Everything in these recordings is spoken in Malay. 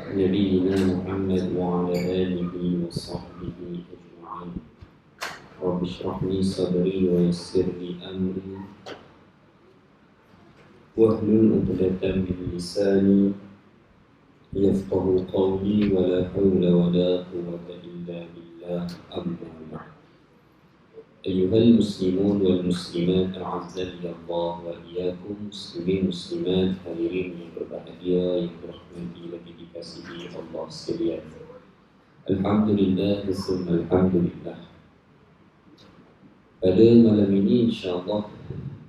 نبينا محمد وعلى آله وصحبه أجمعين. رب اشرح لي صدري ويسر لي أمري واحلل عقدة من لساني يفقه قولي ولا حول ولا قوة إلا بالله. أما بعد. أيها المسلمون والmuslimat أعزني الله وإياkum, muslimin muslimat hadirin yang berbahagia yang dirahmati dan dikasihi Allah sekalian. Alhamdulillah summa alhamdulillah. Pada malam ini insya-Allah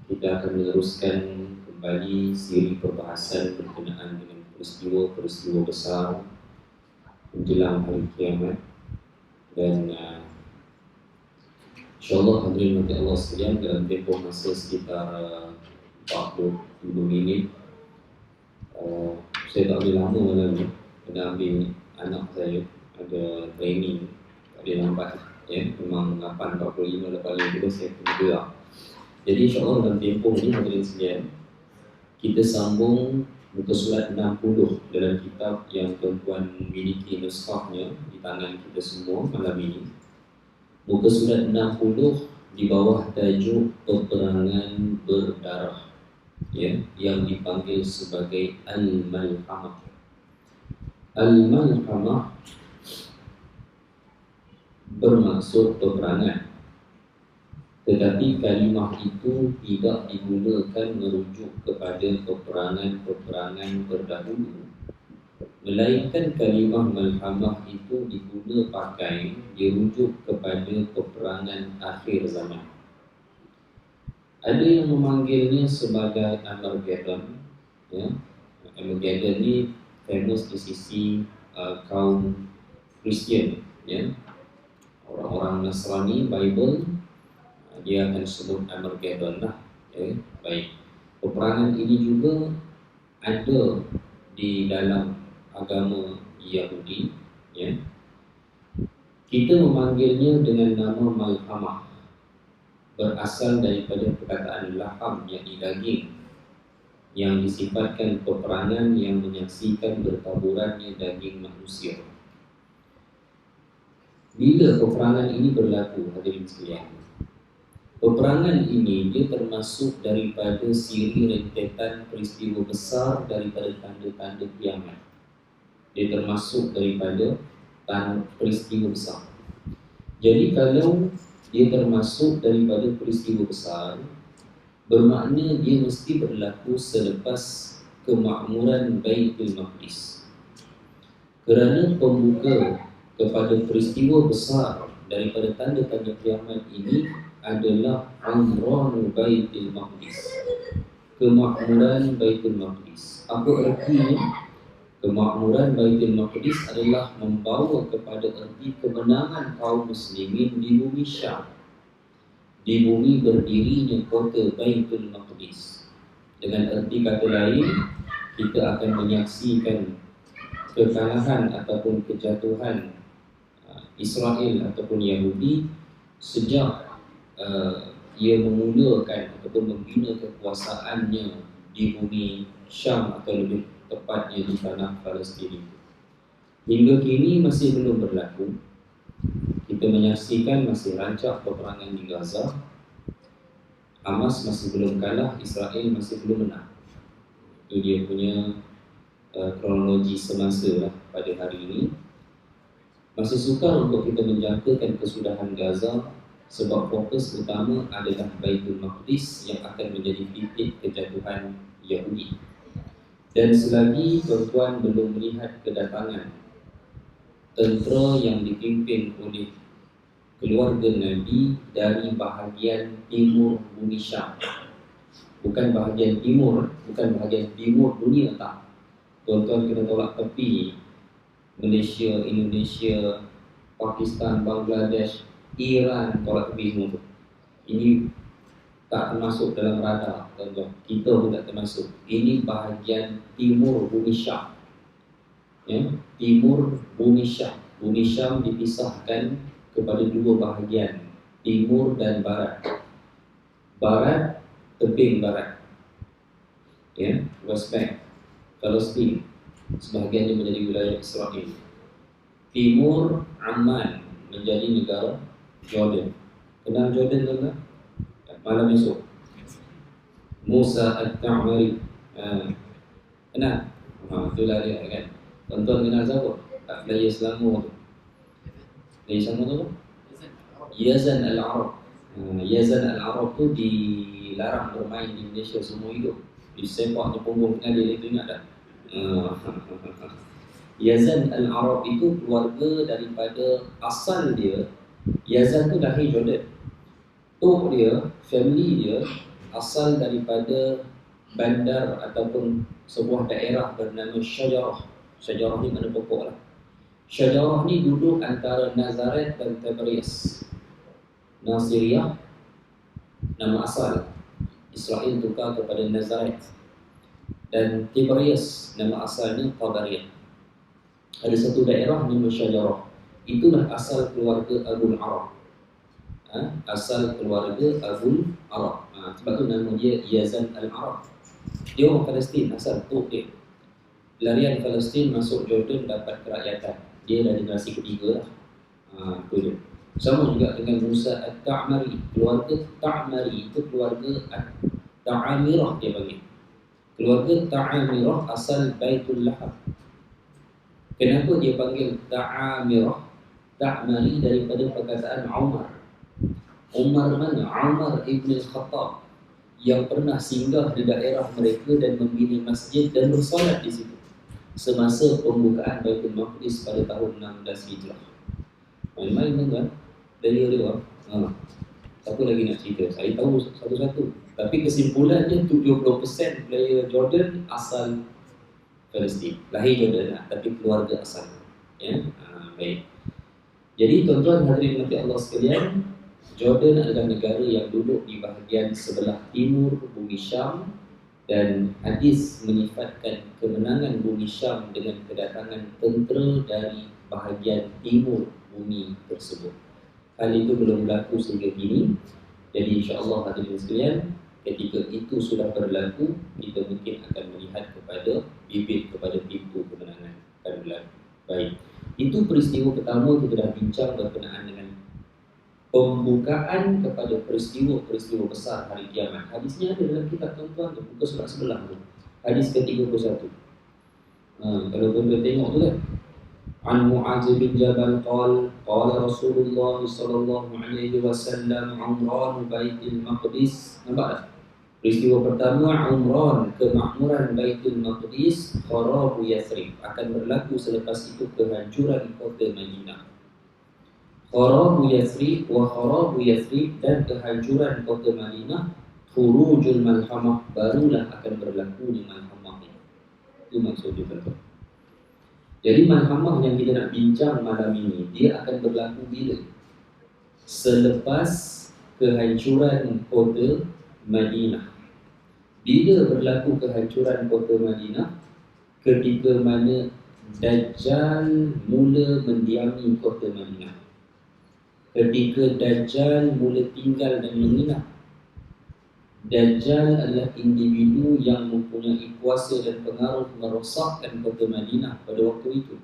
kita akan meneruskan kembali siri perbahasan berkenaan dengan peristiwa-peristiwa besar menjelang hari kiamat. Dan InsyaAllah hadirin mati Allah sekalian, dalam tempoh masa sekitar 45 minit, saya tak boleh lama malam ni, kena ambil anak saya, ada training, tak boleh lambat ya, memang 8.45 lepas ni saya kena gerak. Jadi insyaAllah dalam tempoh ni hadirin sekalian, kita sambung muka surat 60 dalam kitab yang tuan-tuan miliki nuskahnya di tangan kita semua malam ini. Muka surat 60 di bawah tajuk peperangan berdarah ya, yang dipanggil sebagai Al-Malhamah. Al-Malhamah bermaksud peperangan, tetapi kalimah itu tidak digunakan merujuk kepada peperangan-peperangan terdahulu, melainkan kalimah malhamah itu diguna pakai dirujuk kepada peperangan akhir zaman. Ada yang memanggilnya sebagai Armageddon ya. Armageddon ni famous di sisi kaum Kristian ya. Orang-orang Nasrani Bible dia akan sebut Armageddon lah ya. Baik, peperangan ini juga ada di dalam agama Yahudi ya. Kita memanggilnya dengan nama malhamah, berasal daripada perkataan laham, yakni daging, yang disifatkan peperangan yang menyaksikan bertaburannya daging manusia. Bila peperangan ini berlaku hadirin sekalian, peperangan ini dia termasuk daripada siri rentetan peristiwa besar daripada tanda-tanda kiamat. Dia termasuk daripada peristiwa besar. Jadi kalau dia termasuk daripada peristiwa besar, bermakna dia mesti berlaku selepas kemakmuran Baitul Maqdis. Kerana pembuka kepada peristiwa besar daripada tanda-tanda kiamat ini adalah Amran Baitul Maqdis, kemakmuran Baitul Maqdis. Apa artinya? Kemakmuran Baitul Maqdis adalah membawa kepada erti kemenangan kaum muslimin di bumi Syam, di bumi berdirinya kota Baitul Maqdis. Dengan erti kata lain, kita akan menyaksikan kekalahan ataupun kejatuhan Israel ataupun Yahudi sejak ia memulakan ataupun membina kekuasaannya di bumi Syam atau lebih tepatnya di tanah Palestin. Hingga kini masih belum berlaku. Kita menyaksikan masih rancak peperangan di Gaza. Hamas masih belum kalah, Israel masih belum menang. Itu dia punya kronologi semasa lah pada hari ini. Masih sukar untuk kita menjangkakan kesudahan Gaza, sebab fokus utama adalah Baitul Maqdis yang akan menjadi titik kejatuhan Yahudi. Dan selagi tuan-tuan belum melihat kedatangan tentera yang dipimpin oleh keluarga Nabi dari bahagian timur bumi Syam, bukan bahagian timur dunia, tak. Tuan-tuan kena tolak tepi Malaysia, Indonesia, Pakistan, Bangladesh, Iran, tolak tepi semua tu. Ini tak termasuk dalam radar, tuan-tuan. Kita pun tak termasuk. Ini bahagian timur bumi Syam ya, timur bumi Syam. Bumi Syam dipisahkan kepada dua bahagian, timur dan barat. Barat, tebing barat ya, West Bank, Palestin. sebahagiannya menjadi wilayah Israel. Timur Amman menjadi negara Jordan. Kenal Jordan tak? Malam esok Musa At-Ta'mari. Kenal? Itulah dia kan. Tuan-tuan kenal siapa? Player Selangor tu. Player Selangor tu apa? Yazan Al-Arab. Yazan Al-Arab tu dilarang bermain di Malaysia semua hidup. Disepak di punggung dia ingat tak? Yazan Al-Arab itu keluarga daripada asal dia. Yazan tu lahir Jordan. Tok dia, family dia asal daripada bandar ataupun sebuah daerah bernama Syajarah. Syajarah ni mana pokok lah. Syajarah ni duduk antara Nazareth dan Tiberias. Nasiriyah nama asal, Israel tukar kepada Nazareth, dan Tiberias nama asalnya Tabariyah. Ada satu daerah nama Syajarah. Itulah asal keluarga Abul Arab. Asal keluarga Abul Arab. Sebab tu nama dia Yazan Al-Arab. Dia orang Palestin, asal tok dia. Pelarian Palestin masuk Jordan dapat kerakyatan. Dia dah generasi ketiga lah. Itu dia. Sama juga dengan Musa At-Ta'mari. Keluarga Ta'mari itu keluarga Ta'amirah dia panggil. Keluarga Ta'amirah asal Baitul Lahab. Kenapa dia panggil Ta'amirah? Ta'mari daripada perkataan Umar. Umar mana? Umar Ibn Khattab yang pernah singgah di daerah mereka dan membina masjid dan bersolat di situ semasa pembukaan Baitul Maqdis pada tahun 16 Hijrah. Main-main kan? Dari dia. Siapa lagi nak cerita? Saya tahu satu-satu. Tapi kesimpulannya 70% player Jordan asal Palestin. Lahir Jordan lah, tapi keluarga asal. Ya, baik. Jadi tuan-tuan hadirin nanti Allah sekalian, Jordan adalah negara yang duduk di bahagian sebelah timur bumi Syam, dan hadis menyifatkan kemenangan bumi Syam dengan kedatangan tentera dari bahagian timur bumi tersebut. Hal itu belum berlaku sehingga kini. Jadi insya-Allah hadirin sekalian, ketika itu sudah berlaku, kita mungkin akan melihat kepada bibit kepada pintu kemenangan akan berlaku. Baik. Itu peristiwa pertama kita dah bincang berkenaan dengan pembukaan kepada peristiwa-peristiwa besar hari kiamat. Hadisnya ada dalam kitab tuan-tuan tu, buka surat sebelah tu. Hadis ke-31. Kalau tuan-tuan tengok tu kan. An Mu'adz bin Jabal qala Rasulullah sallallahu alaihi wasallam umran Baitul Maqdis. Nampak tak? Peristiwa pertama, umran kemakmuran Baitul Maqdis, kharabu Yathrib, akan berlaku selepas itu kehancuran kota Madinah. Kharabu Yathrib wa kharabu Yathrib, dan kehancuran kota Madinah, khurujul malhamah, barulah akan berlaku di malhamah ini. Itu maksudnya tuan-tuan. Jadi malhamah yang kita nak bincang malam ini, dia akan berlaku bila? Selepas kehancuran kota Madinah. Bila berlaku kehancuran kota Madinah? Ketika mana Dajjal mula mendiami kota Madinah. Ketika Dajjal mula tinggal dan menginap. Dajjal adalah individu yang mempunyai kuasa dan pengaruh merosakkan kota Madinah pada waktu itu.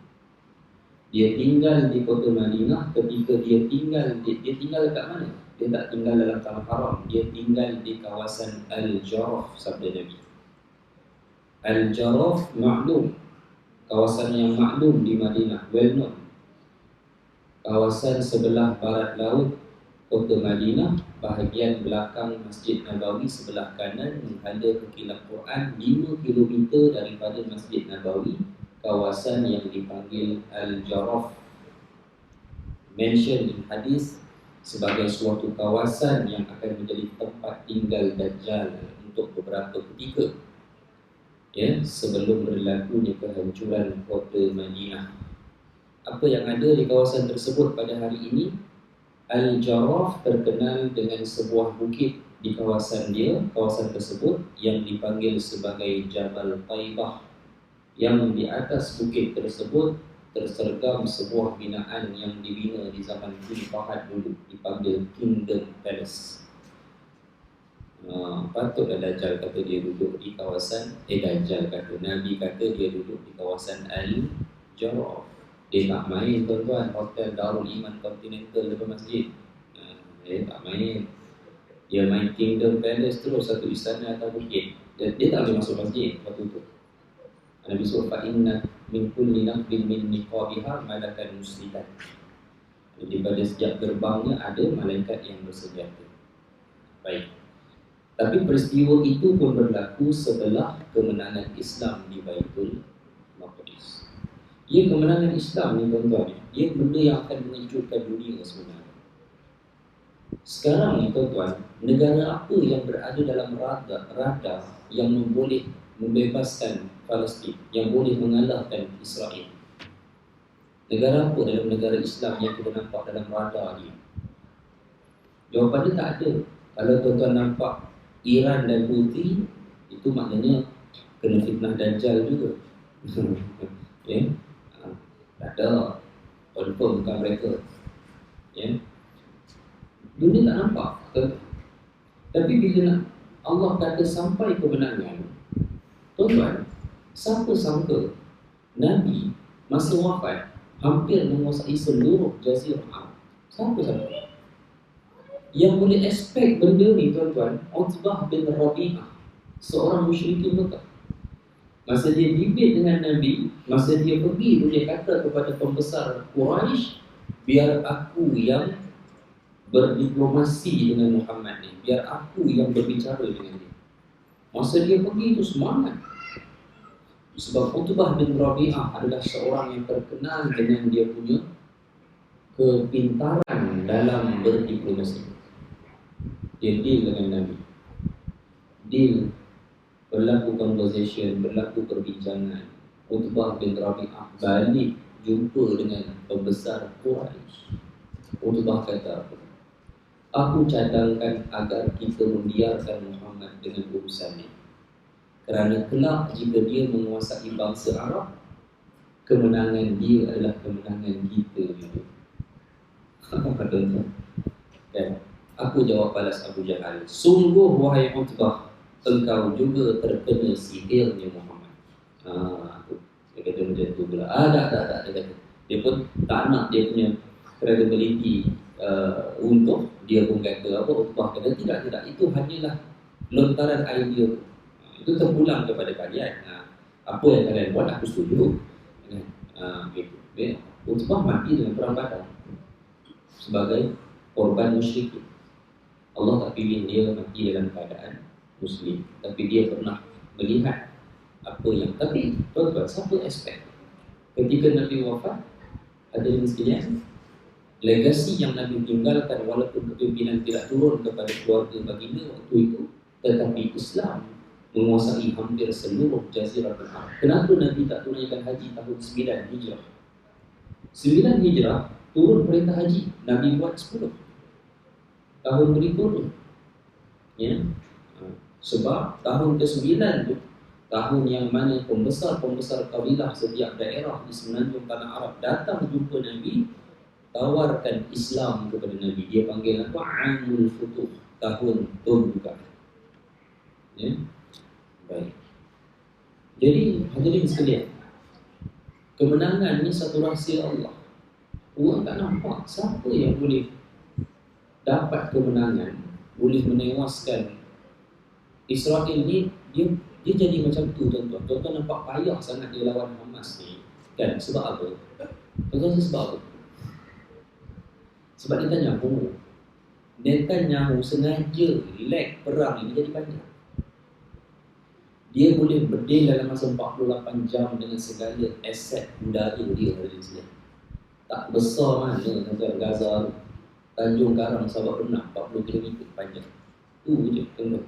Dia tinggal di kota Madinah. Ketika dia tinggal dekat mana? Dia tak tinggal dalam tanah haram. Dia tinggal di kawasan Al-Jarrah, sabda Nabi. Al-Jarrah maklum, kawasan yang maklum di Madinah, well known. Kawasan sebelah barat laut kota Madinah, bahagian belakang Masjid Nabawi, sebelah kanan menghadap ke kilat Quran, 5 km daripada Masjid Nabawi, kawasan yang dipanggil Al-Jarrah, mention in hadis sebagai suatu kawasan yang akan menjadi tempat tinggal Dajjal untuk beberapa ketika, ya, sebelum berlakunya kehancuran kota Madinah. Apa yang ada di kawasan tersebut pada hari ini? Al-Jarrah terkenal dengan sebuah bukit di kawasan dia, kawasan tersebut yang dipanggil sebagai Jabal Taibah, yang di atas bukit tersebut tersergam sebuah binaan yang dibina di zaman King Fahad dulu, dipanggil Kingdom Palace. Patutlah Dajjal kata dia duduk di kawasan Dajjal kata, Nabi kata dia duduk di kawasan Al-Jarrah. Dia tak main tuan-tuan hotel Darul Iman Continental depan masjid. Dia tak main. Dia main Kingdom Palace terus, satu istana atau bukit. Dia tak boleh masuk masjid waktu tu. Nabi sebut fa'inna min kulli naqbin min niqabiha malakan musliman. Jadi pada setiap gerbangnya ada malaikat yang bersenjata. Baik. Tapi peristiwa itu pun berlaku setelah kemenangan Islam di Baitul Maqdis. Ia kemenangan Islam ni tuan-tuan, ia benda yang akan mengejutkan dunia sebenarnya. Sekarang ni tuan-tuan, negara apa yang berada dalam radar yang boleh membebaskan Palestin, yang boleh mengalahkan Israel? Negara apa dalam negara Islam yang kita nampak dalam radar ni? Jawapannya tak ada. Kalau tuan-tuan nampak Iran dan Houthi, itu maknanya kena fitnah Dajjal juga. Ya, tak ada, confirm bukan mereka. Ya, dunia tak nampak. Tapi bila Allah kata sampai kemenangan, tuan-tuan, siapa sangka Nabi masa wafat hampir menguasai seluruh Jazirah Arab? Siapa sangka? Yang boleh expect benda ni tuan-tuan, Utbah bin Rabi'ah, seorang musyrikin Mekah. Masa dia debate dengan Nabi, masa dia pergi tu, dia kata kepada pembesar Quraisy, biar aku yang berdiplomasi dengan Muhammad ni, biar aku yang berbicara dengan dia. Masa dia pergi tu semangat. Sebab Utbah bin Rabi'ah adalah seorang yang terkenal dengan dia punya kepintaran dalam berdiplomasi. Dia deal dengan Nabi, deal, berlaku conversation, berlaku perbincangan. Utbah bin Rabi'ah balik jumpa dengan pembesar Quraisy. Utbah kata, aku cadangkan agar kita membiarkan Muhammad dengan urusannya, kerana kelak jika dia menguasai bangsa Arab, kemenangan dia adalah kemenangan kita juga. Apa kata tuan? Kan? Aku jawab balas Abu Jahal, sungguh wahai Utbah, engkau juga terkena sihirnya Muhammad. Dia kata macam tu pula. Tak, dia kata. Dia pun tak nak dia punya credibility untuk dia pun kata apa. Utbah kata tidak, itu hanyalah lontaran idea. Itu terpulang kepada kalian. Apa yang kalian buat aku setuju. Gitu. Utbah mati dalam perang Badar sebagai korban musyrikin. Allah tak pilih dia mati dalam keadaan Muslim, tapi dia pernah melihat apa yang. Tapi tuan-tuan, siapa expect ketika Nabi wafat, ada yang sekalian, legasi yang Nabi tinggalkan walaupun kepimpinan tidak turun kepada keluarga baginda waktu itu, tetapi Islam menguasai hampir seluruh Jazirah Arab. Kenapa Nabi tak tunaikan haji tahun 9 Hijrah? 9 Hijrah turun perintah haji, Nabi buat 10 tahun berikutnya. Ya. Sebab tahun ke-9 tu tahun yang mana pembesar-pembesar kabilah setiap daerah di semenanjung tanah Arab datang jumpa Nabi, tawarkan Islam kepada Nabi. Dia panggil apa? Amul Futuh, tahun pembukaan. Ya. Baik. Jadi hadirin sekalian, kemenangan ni satu rahsia Allah. Orang tak nampak siapa yang boleh dapat kemenangan, boleh menewaskan Israel ni. Dia jadi macam tu tuan-tuan. Tuan-tuan nampak payah sangat dia lawan Hamas ni, kan? Sebab apa? Tuan-tuan, sebab apa? Sebab Netanyahu sengaja lag perang ini jadi panjang. Dia boleh berdil dalam masa 48 jam dengan segala aset udara dia dari sini. Tak besar mana tuan-tuan Gaza, Tanjung Karang Sabah Renah 40 km panjang. Tu je tuan-tuan.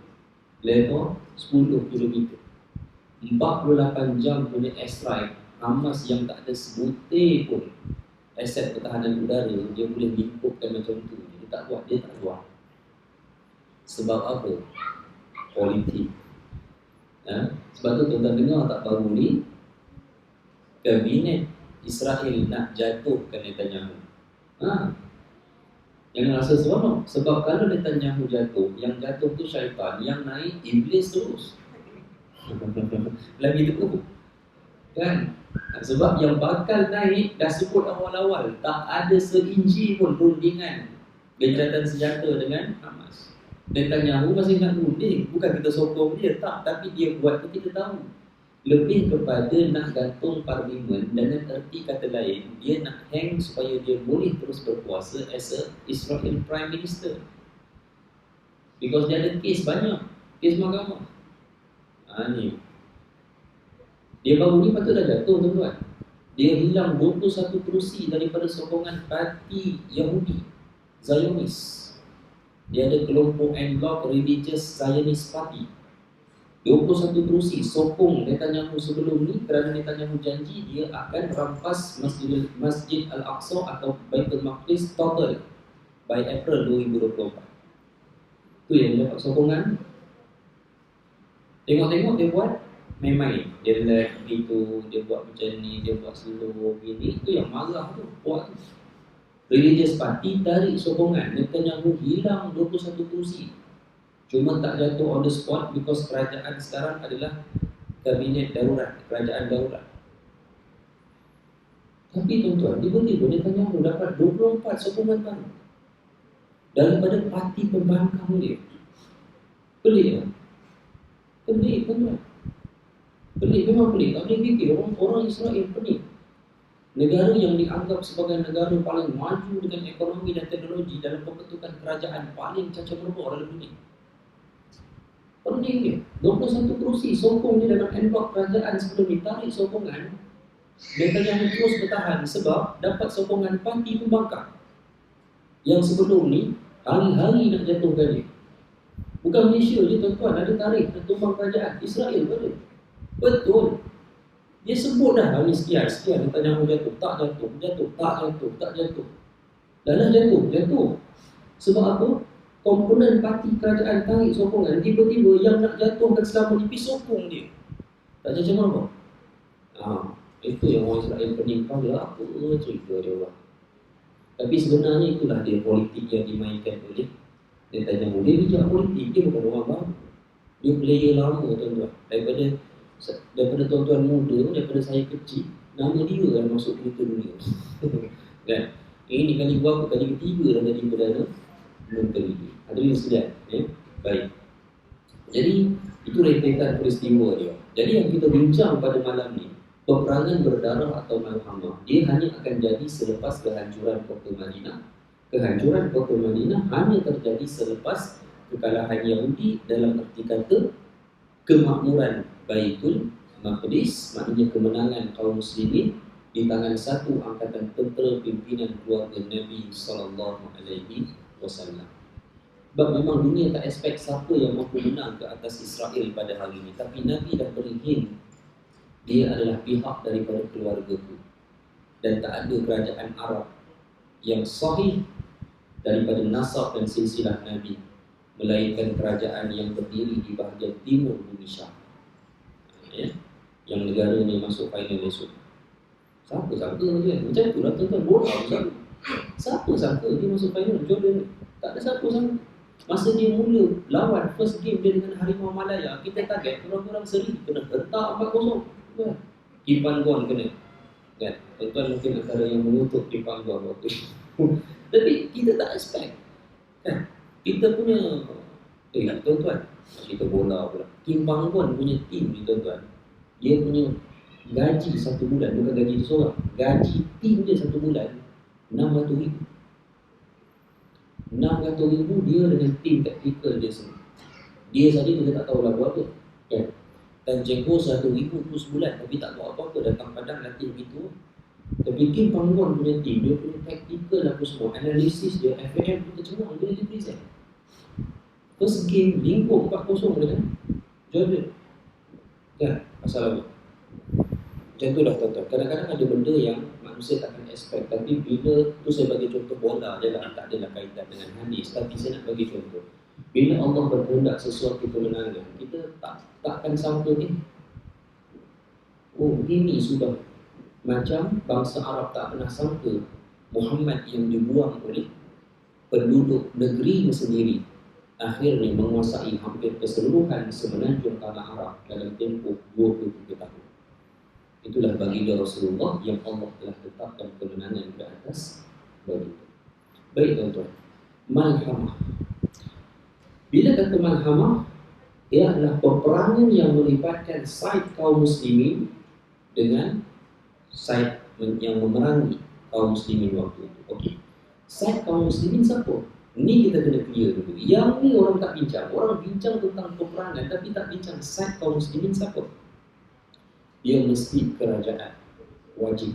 Lebar 10 km. 48 jam punya airstrike. Hamas yang tak ada sebutir pun aset pertahanan udara, dia boleh lingkupkan macam tu. Dia tak buat. Sebab apa? Politik. Sebab tu tuan-tuan dengar tak baru ni, kabinet Israel nak jatuhkan Netanyahu. Jangan rasa seronok. Sebab kalau Netanyahu jatuh, yang jatuh tu syaitan, yang naik iblis terus. Lagi tu kan? Sebab yang bakal naik dah sebut awal-awal, tak ada seinci pun rundingan gencatan senjata dengan Hamas. Netanyahu masih nak runding, bukan kita sokong dia, tak, tapi dia buat tu kita tahu. Lebih kepada nak gantung parlimen, dengan erti kata lain, dia nak hang supaya dia boleh terus berkuasa as a Israel Prime Minister. Because dia ada kes banyak, kes mahkamah. Ni dia baru ni patut dah jatuh tuan-tuan. Dia hilang 21 kerusi daripada sokongan parti Yahudi Zionis. Dia ada kelompok en bloc Religious Zionist Party. 21 kerusi sokong Netanyahu sebelum ni, kerana Netanyahu janji dia akan rampas Masjid Al-Aqsa atau Baitul Maqdis total by April 2024. Tu yang dia dapat sokongan. Tengok-tengok dia buat main-main. Dia live gitu, dia buat macam ni, dia buat slow gini. Itu yang marah tu, buat tu. Religious Party tarik sokongan. Netanyahu hilang 21 kursi. Cuma tak jatuh on the spot because kerajaan sekarang adalah kabinet darurat, kerajaan darurat. Tapi tuan-tuan, tiba-tiba Netanyahu dapat 24 sokongan baru daripada parti pembangkang dia. Pelik tak? Pelik tuan-tuan. Pelik, memang pelik. Tak boleh fikir orang Israel pelik. Negara yang dianggap sebagai negara paling maju dengan ekonomi dan teknologi dalam pembentukan kerajaan paling cacat merbau dalam dunia. Pelik dia. 21 kerusi sokong dia dalam en bloc kerajaan sebelum ni, tarik sokongan. Netanyahu terus bertahan sebab dapat sokongan parti pembangkang yang sebelum ni hari-hari nak jatuhkan dia. Bukan Malaysia je tuan-tuan, ada tarikh nak tumbang kerajaan. Israel pun ada. Betul. Dia sebut dah hari sekian Netanyahu jatuh, tak jatuh, jatuh, tak jatuh, tak jatuh. Dah jatuh. Sebab apa? Komponen parti kerajaan tarik sokongan, tiba-tiba yang nak jatuhkan selama ni pergi sokong dia. Tak macam mana? Itu yang orang Israel pening kau dia apa cerita dia orang. Tapi sebenarnya itulah dia politik yang dimainkan oleh Netanyahu. Dia bijak politik, dia bukan orang baru. Dia player lama tuan-tuan. Daripada tuan-tuan muda, daripada saya kecil, nama dia kan masuk berita dunia. Kan? Ini kali berapa? Kali ketiga dah jadi Perdana Menteri. Hadirin sekalian, baik. Jadi itu rentetan peristiwa dia. Jadi yang kita bincang pada malam ni, peperangan berdarah atau malhamah, dia hanya akan jadi selepas kehancuran kota Madinah. Kehancuran kota Madinah hanya terjadi selepas kekalahan Yahudi, dalam erti kata kemakmuran Baitul Maqdis, maknanya kemenangan kaum muslimin di tangan satu angkatan tentera pimpinan keluarga Nabi sallallahu alaihi wasallam. Sebab memang dunia tak expect siapa yang mampu menang ke atas Israel pada hari ini, tapi Nabi dah beri hint dia adalah pihak daripada keluargaku, dan tak ada kerajaan Arab yang sahih daripada nasab dan silsilah Nabi melainkan kerajaan yang berdiri di bahagian timur bumi Syam, yang negara ni masuk final esok. Siapa sangka dia macam tu lah tuan-tuan, bola besar. Siapa sangka dia masuk final Jordan? Tak ada siapa sangka. Masa dia mula lawan first game dia dengan Harimau Malaya, kita target kurang-kurang seri kena hentak 4-0. Kipan Gon kena. Kan? Tuan-tuan mungkin antara yang mengutuk Kipan Gon waktu itu. Tapi kita tak expect. Kan? Kita punya tuan-tuan, kita bola pula. Kim Panggon punya tim ni tuan-tuan, dia punya gaji satu bulan, bukan gaji dia seorang, gaji tim dia satu bulan RM600,000. RM600,000 dia dengan tim taktikal dia sendiri. Dia saja kita tak tahu lagu apa. Kan? Dan Cengko RM100,000 tu sebulan, tapi tak buat apa-apa, datang padang latih gitu. Tapi Kim Panggon punya tim, dia punya taktikal apa semua, analisis dia, FAM kita semua dia present. First game lingkup 4-0 dengan Jordan. Kan? Pasal apa? Macam tu dah tuan-tuan. Kadang-kadang ada benda yang manusia takkan expect, tapi bila tu saya bagi contoh bola je lah, tak adalah kaitan dengan hadis, tapi saya nak bagi contoh. Bila Allah berkehendak sesuatu kemenangan, kita takkan sangka ni. Oh, ini sudah macam bangsa Arab tak pernah sangka Muhammad yang dibuang oleh penduduk negerinya sendiri akhirnya menguasai hampir keseluruhan semenanjung tanah Arab dalam tempoh 23 tahun. Itulah baginda Rasulullah yang Allah telah tetapkan kemenangan di atas baginda. Baik tuan-tuan, malhamah. Bila kata malhamah, ia adalah peperangan yang melibatkan side kaum muslimin dengan side yang memerangi kaum muslimin waktu itu. Okey. Side kaum muslimin siapa? Ni kita kena clear dulu. Yang ni orang tak bincang. Orang bincang tentang peperangan tapi tak bincang side kaum muslimin siapa? Dia mesti kerajaan wajib.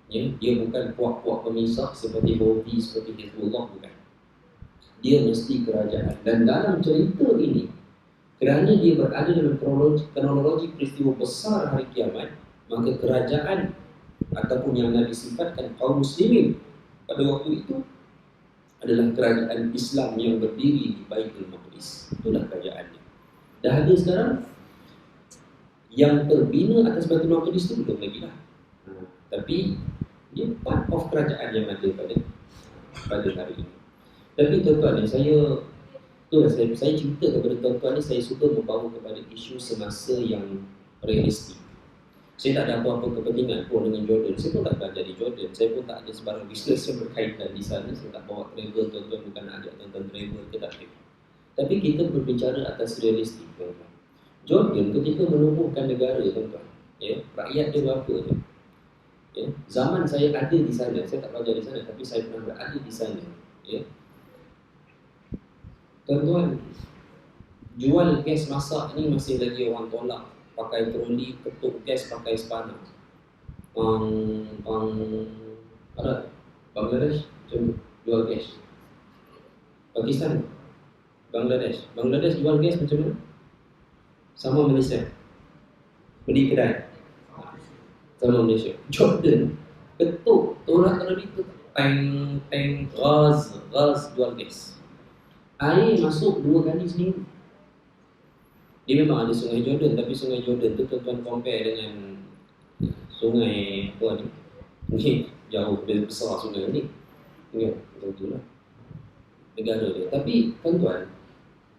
Ya, dia bukan puak-puak pemisah seperti Houthi, seperti Hezbollah, bukan. Dia mesti kerajaan. Dan dalam cerita ini, kerana dia berada dalam kronologi peristiwa besar hari kiamat, maka kerajaan ataupun yang Nabi sifatkan kaum muslimin pada waktu itu adalah kerajaan Islam yang berdiri di Baitul Maqdis. Itulah kerajaannya. Dah ada sekarang. Yang terbina atas Baitul Maqdis itu belum lagi lah. Tapi dia part of kerajaan yang ada pada hari ini. Tapi tuan-tuan ni, saya cerita kepada tuan-tuan ni, saya suka membawa kepada isu semasa yang realistik. Saya tak ada apa-apa kepentingan pun dengan Jordan. Saya pun tak belajar di Jordan. Saya pun tak ada sebarang bisnes yang berkaitan di sana. Saya tak bawa travel, tuan-tuan bukan nak ajak tuan-tuan travel ke tak. Tapi kita berbicara atas realistik, tuan-tuan. Jordan ketika menubuhkan negara, tuan-tuan, ya, rakyat dia berapa tu? Ya, zaman saya ada di sana, saya tak belajar di sana, tapi saya pernah berada di sana. Ya. Tuan-tuan, jual gas masak ni masih lagi orang tolak. Pakai troli, ketuk gas pakai spana. Ada Bangladesh jual gas. Pakistan, Bangladesh jual gas macam mana? Sama Malaysia, beli kedai sama Malaysia. Jordan ketuk tolak troli tu, tank gas jual gas. Air masuk 2 kali seminggu. Dia memang ada sungai Jordan, tapi sungai Jordan tu tuan-tuan compare dengan sungai apa ni? Ni jauh lebih besar sungai ni. Ya, betul lah. Negara dia. Tapi tuan-tuan,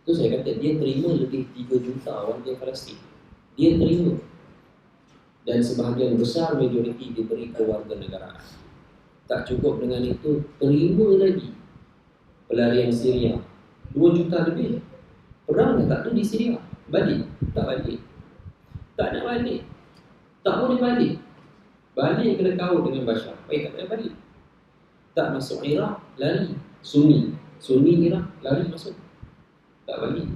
tu saya kata dia terima lebih 3 juta warga Palestin. Dia terima. Dan sebahagian besar majoriti diberi kewarganegaraan. Tak cukup dengan itu, terima lagi pelarian Syria 2 juta lebih. Perang tak tu di Syria. Balik? Tak balik. Tak nak balik. Tak boleh balik. Balik kena kawal dengan Bashar. Baik, tak boleh balik. Tak masuk Iraq, lari. Sunni Iraq, lari masuk. Tak balik.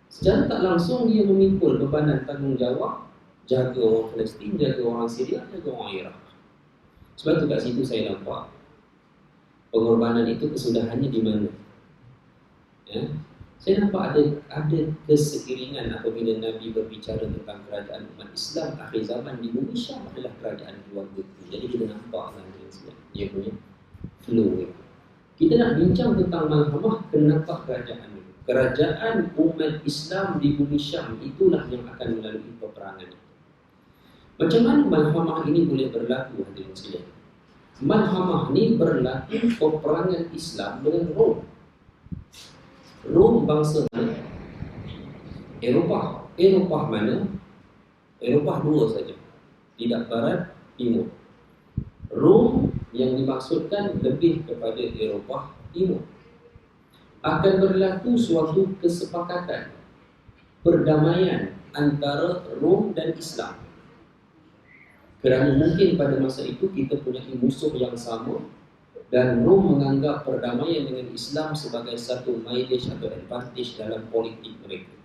Secara tak langsung dia memikul bebanan tanggungjawab jaga orang Palestin, jaga orang Syria, jaga orang Iraq. Sebab tu kat situ saya nampak pengorbanan itu kesudahannya di mana. Ya? Saya nampak ada keseiringan apabila Nabi berbicara tentang kerajaan umat Islam akhir zaman di bumi Syam adalah kerajaan keluarga. Jadi kita nampak dia punya flow. Kita nak bincang tentang malhamah, kenapa kerajaan itu. Kerajaan umat Islam di bumi Syam itulah yang akan melalui peperangan. Macam mana malhamah ini boleh berlaku, hadirin sekalian? Malhamah ini berlaku peperangan Islam dengan Rom. Rom bangsa mana? Eropah mana? Eropah 2 saja. Tidak barat, timur. Rom yang dimaksudkan lebih kepada Eropah timur. Akan berlaku suatu kesepakatan perdamaian antara Rom dan Islam. Kerana mungkin pada masa itu kita punya musuh yang sama dan Rom menganggap perdamaian dengan Islam sebagai satu mileage atau advantage dalam politik mereka.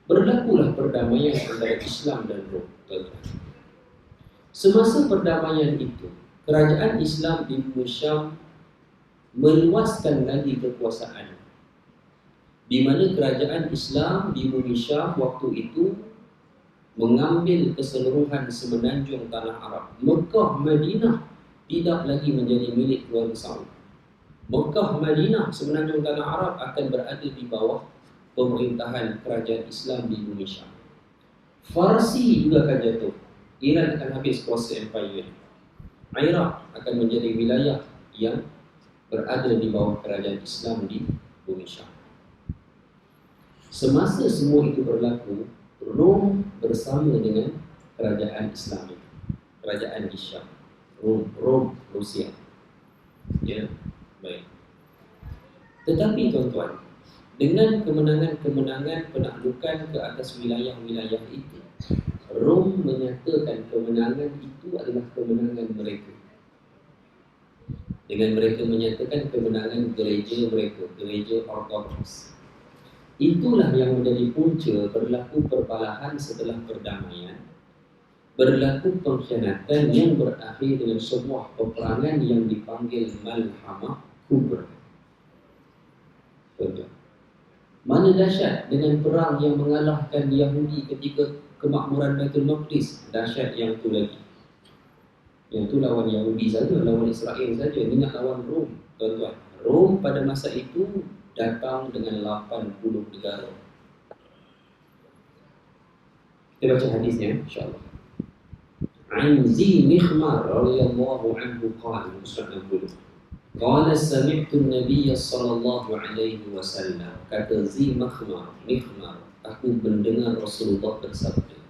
Berlakulah perdamaian antara Islam dan Rom. Semasa perdamaian itu, kerajaan Islam di bumi Syam meluaskan lagi kekuasaan. Di mana kerajaan Islam di bumi Syam waktu itu mengambil keseluruhan semenanjung tanah Arab. Mekah, Madinah tidak lagi menjadi milik keluarga Saud. Mekah, Madinah, semenanjung tanah Arab akan berada di bawah pemerintahan kerajaan Islam di bumi Syam. Farsi juga akan jatuh. Iran akan habis kuasa empire. Iraq akan menjadi wilayah yang berada di bawah kerajaan Islam di bumi Syam. Semasa semua itu berlaku, Rom bersama dengan kerajaan Islam, kerajaan di Syam, Rom, Rusia. Ya, baik. Tetapi tuan-tuan, dengan kemenangan-kemenangan penaklukan ke atas wilayah-wilayah itu, Rom menyatakan kemenangan itu adalah kemenangan mereka. Dengan mereka menyatakan kemenangan gereja mereka, gereja Ortodoks. Itulah yang menjadi punca berlaku perbalahan setelah perdamaian, berlaku pengkhianatan yang berakhir dengan sebuah peperangan yang dipanggil Malhamah Kubra. Betul. Mana dahsyat dengan perang yang mengalahkan Yahudi ketika kemakmuran Baitul Maqdis. Dahsyat yang tu lagi. Yang tu lawan Yahudi saja, lawan Israel saja. Ini nak lawan Rom, tuan-tuan. Rom pada masa itu datang dengan 80 negara. Kita baca hadisnya, insyaAllah. An Zi Mikhmar radhiyallahu anhu qala, Ustaz Abdul. Qala sami'tu an-nabiy sallallahu alaihi wasallam. Kata Zi Mikhmar, aku mendengar Rasulullah bersabda,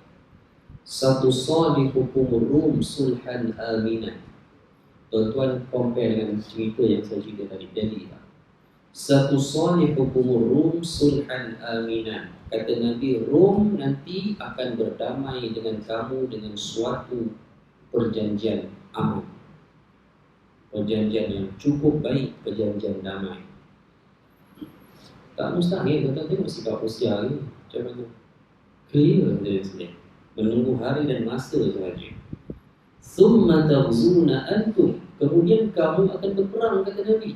satu salihukum Rum sulhan aminan. Tuan-tuan compare dengan cerita yang saya cerita tadi. Jadi satu salihukum Rum sulhan aminan. Kata Nabi, Rom nanti akan berdamai dengan kamu dengan suatu perjanjian aman, perjanjian yang cukup baik, perjanjian damai. Tak mustahil. Tuan-tuan tengok sikap Rusia ni macam mana, clear dari sini, menunggu hari dan masa sahaja. Summa taghzuna antum, kemudian kamu akan berperang, kata Nabi.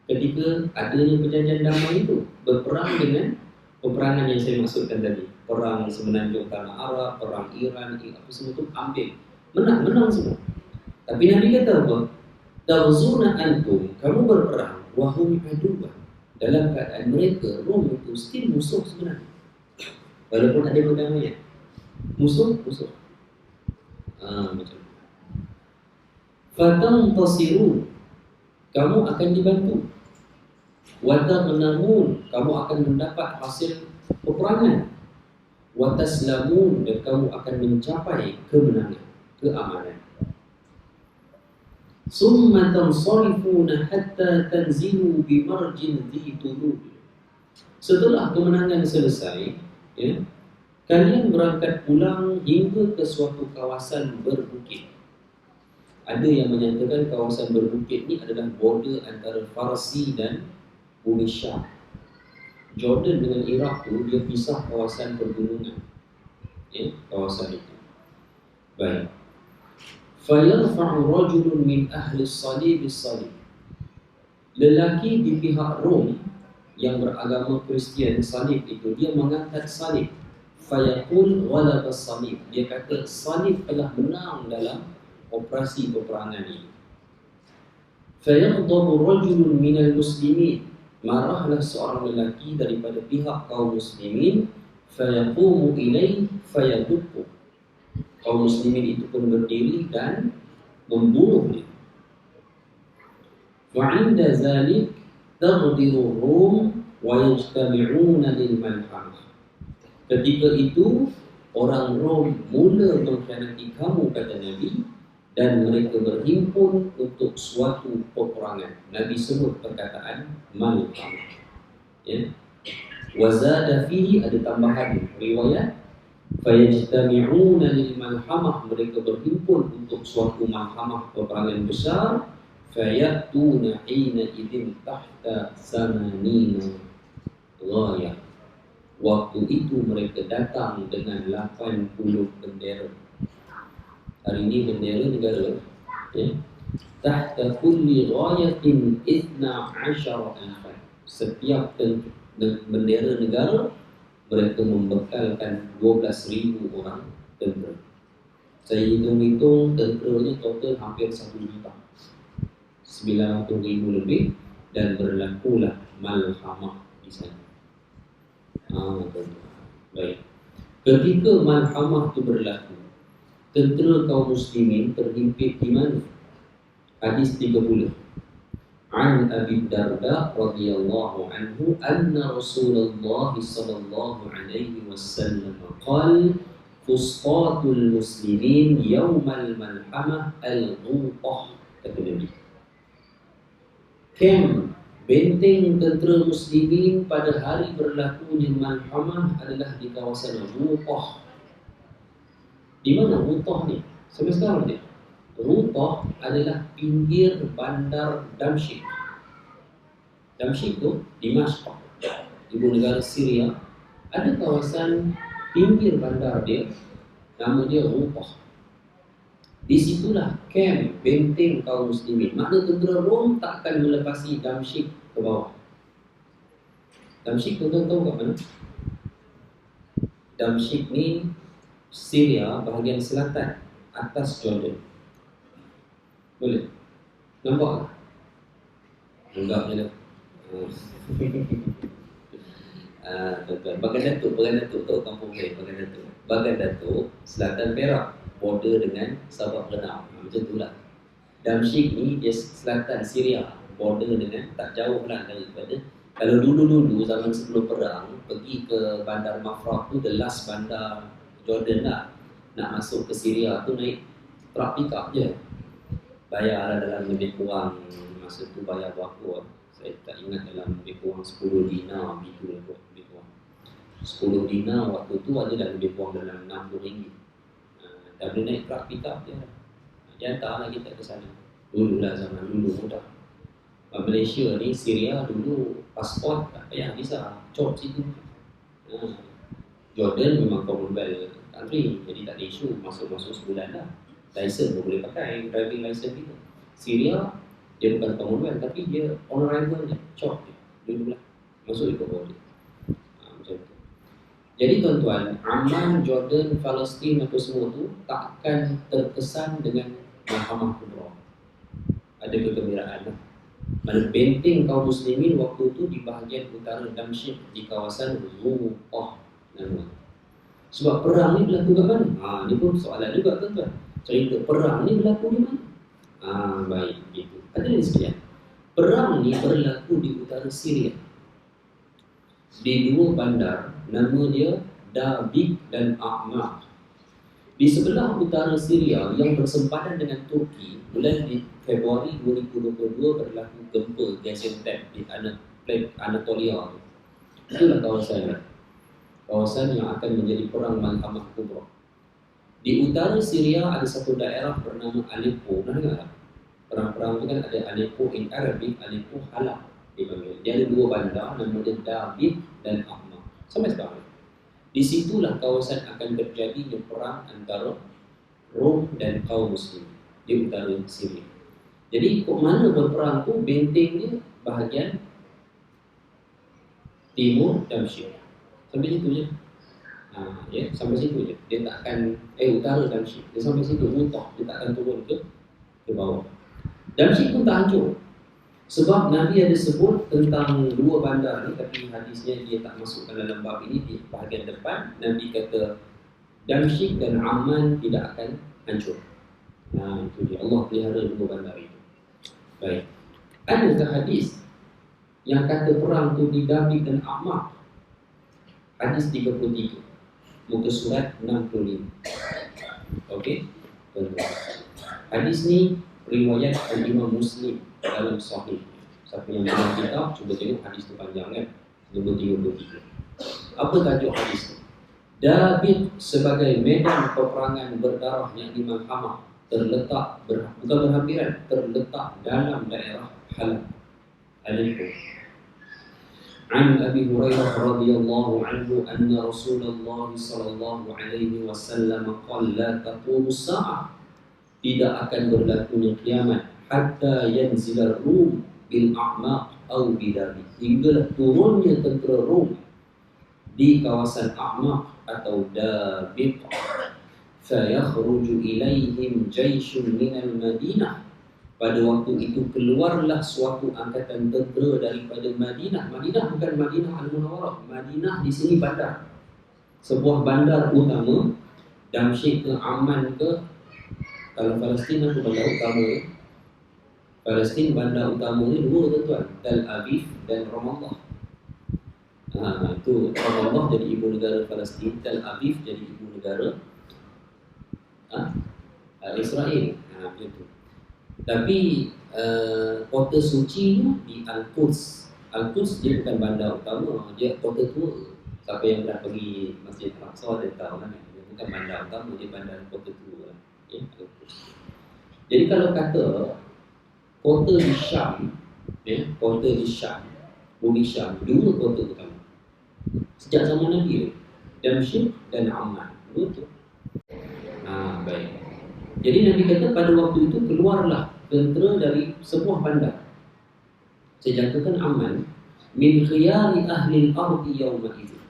Ketika adanya perjanjian damai itu, berperang dengan peperangan yang saya maksudkan tadi, perang semenanjung tanah Arab, perang Iran, apa semua itu ambil, menang semua. Tapi Nabi kata apa? Taghzuna antum, kamu berperang, wahum aduwah, dalam keadaan mereka Rom itu still musuh sebenarnya, walaupun ada perdamaian. Musuh. Macam fatantasirun, kamu akan dibantu. Watagnamun, kamu akan mendapat hasil peperangan. Wataslamun, dan kamu akan mencapai kemenangan, keamanan. Summa tansarifuna hatta tanzilu bimarjin dhi tulub. Setelah kemenangan selesai, ya, kalian berangkat pulang hingga ke suatu kawasan berbukit. Ada yang menyatakan kawasan berbukit ini adalah border antara Farsi dan bumi Syam. Jordan dengan Iraq tu dia pisah kawasan pergunungan, ya, kawasan itu. Baik. Fayarfa'u rajulun min ahli salib as-salib. Lelaki di pihak Rom yang beragama Kristian salib itu, dia mengangkat salib. Fayaqul ghalaba as-salib, dia kata salib telah menang dalam operasi peperangan ini. Fayaghdabu rajulun minal muslimin, marahlah seorang lelaki daripada pihak kaum muslimin. Fayaqumu ilaihi fayadukku, kaum muslimin itu pun berdiri dan membunuh dia. Wa'inda zalik taghdiru Rum wa yajtami'una lil malhamah. Ketika itu orang Rom mula mengkhianati kamu, kata Nabi, dan mereka berhimpun untuk suatu peperangan. Nabi sebut perkataan malhamah, ya. Wazada fihi, ada tambahan riwayat, fayajtami'una lil malhamah, mereka berhimpun untuk suatu malhamah, peperangan besar. Fayatuna hina idin tahta samanina ghayah, waktu itu mereka datang dengan 80 bendera. Hari ini bendera negara, ya. Tahta kulli ghayatin 12,000. Setiap bendera negara mereka membekalkan 12,000 orang tentera. Saya hitung-hitung tenteranya total hampir 1 juta, 900,000 lebih, dan berlakulah malhamah di sana. Baik. Ketika malhamah itu berlaku, tentera kaum muslimin terhimpit di mana? Hadis 30. An Abi Darda radhiyallahu anhu anna Rasulullah sallallahu alaihi wasallam qala fusqatul muslimin yaumal malhamah al-ghutah, kata Nabi. Kem benteng tentera muslimin pada hari berlakunya malhamah adalah di kawasan Ghutah. Di mana Ghutah ni? Sampai sekarang ni Ghutah adalah pinggir bandar Damsyik. Damsyik tu Dimashq, ibu negara Syria. Ada kawasan pinggir bandar dia, nama dia Ghutah. Di situlah kem benteng kaum muslimin. Makna tentera Rom tak akan melepasi Damsyik ke bawah. Damsyik tu tahu kat mana? Damsyik ni Syria bahagian selatan, atas Jordan. Boleh? Nampak tak? Enggak je dah. Bagan Datuk tahu kampung dia, Bagan Datuk, selatan Perak, border dengan Sabah Renau. Macam itulah. Damsyik ni dia selatan Syria, border dengan, tak jauh lah daripada. Kalau dulu zaman sebelum perang, pergi ke bandar Mafraq tu, the last bandar Jordan lah. Nak masuk ke Syria tu naik truk pickup je. Bayar dalam lebih kurang, masa tu bayar berapa, saya tak ingat, dalam lebih kurang 10 dinar gitu, lebih kurang 10 dinar waktu tu ada dah lebih kurang dalam 60 ringgit. Dah boleh naik truk pickup je. Dia hantarlah kita ke sana. Dulu lah, zaman dulu mudah. Malaysia ni, Syria dulu pasport tak payah visa, cop situ. Jordan memang Commonwealth country, jadi tak ada isu, masuk-masuk sebulan dah. License pun boleh pakai, driving license kita. Syria, dia bukan Commonwealth, tapi dia on arrival je, cop je, dulu lah, masuk ikut border. Macam tu. Jadi tuan-tuan, Amman, Jordan, Palestin, apa semua tu tak akan terkesan dengan Mahkamah Kubra. Ada kegembiraan lah. Mana benteng kaum muslimin waktu tu di bahagian utara Damsyik, di kawasan Ghutah. Sebab perang ni berlaku kat mana? Ni pun soalan juga tuan-tuan. Cerita perang ni berlaku di mana? Baik, gitu. Ada ni sekalian. Perang ni berlaku di utara Syria. Di dua bandar, nama dia Dabik dan Ahmar. Di sebelah utara Syria yang bersempadan dengan Turki, bulan di Februari 2022 berlaku gempa Gaziantep di Anatolia. Itulah kawasan yang akan menjadi perang Malhamah Kubra. Di utara Syria ada satu daerah bernama Aleppo. Pernah dengar tak? Perang-perang itu kan ada Aleppo in Arabic, Aleppo Halab dipanggil. Dia ada dua bandar, nama dia Dabik dan Ahmar. Sampai sekarang. Di situlah kawasan akan terjadi perang antara Rom dan kaum Muslim di utara Syria. Jadi kok mana berperang tu, bentengnya bahagian timur Damsyik. Sampai situ je. Sampai situ je. Dia tak akan utara Damsyik. Dia sampai situ Ghutah, dia tak akan turun ke bawah. Damsyik pun tak hancur. Sebab Nabi ada sebut tentang dua bandar ni, tapi hadisnya dia tak masukkan dalam bab ini. Di bahagian depan Nabi kata Damsyik dan Amman tidak akan hancur. Itu dia, Allah pelihara dua bandar itu. Baik. Adakah hadis yang kata perang tu di Dabik dan Ahmar? Hadis 33, muka surat 65. Okey. Hadis ni riwayat Imam Muslim dalam Sahih. Siapa yang dalam kitab, cuba tengok hadis tu panjang kan, nombor 33. Apa tajuk hadis tu? Dabik sebagai medan peperangan berdarah yang Malhamah terletak bukan berhampiran, terletak dalam daerah Halab, Aleppo. An Abi Hurairah radhiyallahu anhu anna Rasulullah sallallahu alaihi wasallam qala la taqumu as-sa'ah, tidak akan berlakunya kiamat hatta yanzil ar-rum bil a'maq aw bidabi, hinggalah turunnya tentera Rom di kawasan A'maq atau Dabiq, fa yakhruju ilaihim jayshun minal Madinah. Pada waktu itu keluarlah suatu angkatan tentera daripada Madinah. Madinah bukan Madinah Al-Munawwarah. Madinah di sini bandar, sebuah bandar utama. Damsyik ke Amman ke, kalau Palestin itu bandar utama. Palestin bandar utamanya dua tuan, Tel Aviv dan Ramallah. Itu Ramallah jadi ibu negara Palestin, Tel Aviv jadi ibu negara Israel. Begitu. Tapi kota sucinya di Al-Quds. Al-Quds dia bukan bandar utama, dia kota tua. Siapa yang pernah pergi Masjid Al-Aqsa dia tahu kan, dia bukan bandar utama, dia bandar kota tua. Ya, Al-Quds. Jadi kalau kata kota di Syam, kota di Syam, bumi Syam, dua kota utama sejak zaman Nabi, Damsyik dan Amman. Betul. Baik. Jadi Nabi kata pada waktu itu keluarlah tentera dari sebuah bandar. Saya jangkakan Amman min khiyari ahli al-ardi yawma itu.